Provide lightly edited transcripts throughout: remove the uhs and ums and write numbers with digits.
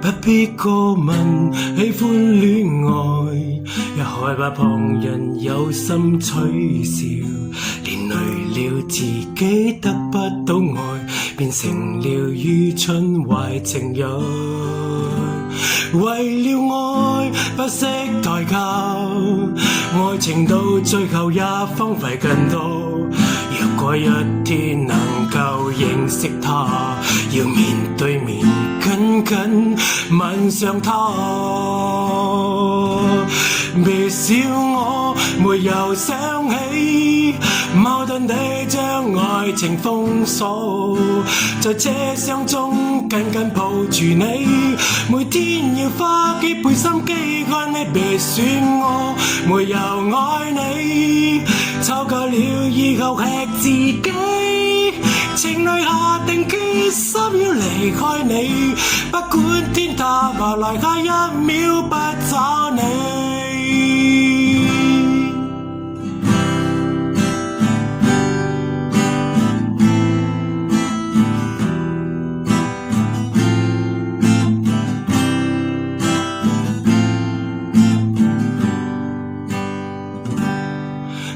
不必過問喜歡戀愛，也害怕旁人有心取笑，連累了自己得不到愛，變成了愚蠢壞情人。為了愛不惜代價，愛情到最後也荒廢更多。若果一天能夠認識他，要面對面緊緊吻上他。別笑我沒有想起，矛盾地將愛情封鎖，在車廂中緊緊抱住你，每天要花幾倍心機愛你。別說我沒有愛你，湊夠了以後吃自己，情侶下定決心要離開你，不管天塌下來下一秒不找你。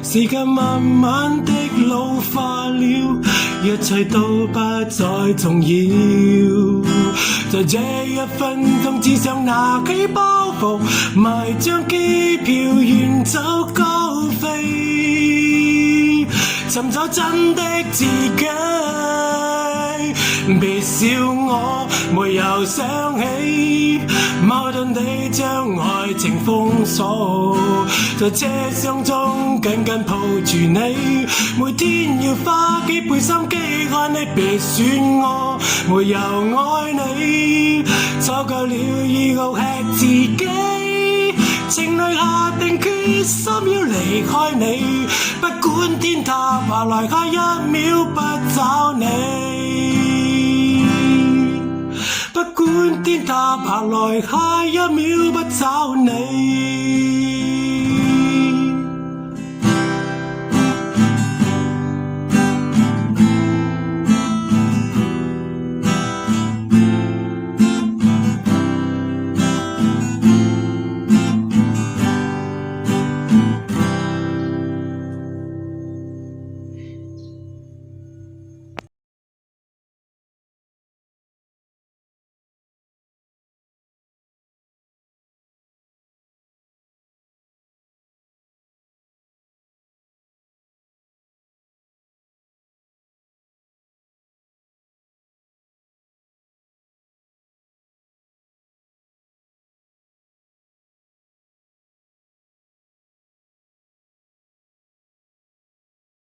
時間慢慢的老化了，一切都不再重要，在這一分鐘只想拿起包袱，買張機票遠走高飛，尋找真的自己。別笑我沒有想起，矛盾地將愛情封鎖，在車廂中緊緊抱住你，每天要花幾倍心機愛你。別說我沒有愛你，湊夠了以後吃自己，情侶下定決心要離開你，不管天塌下來下一秒不找你，不管天塌下來下一秒不找你。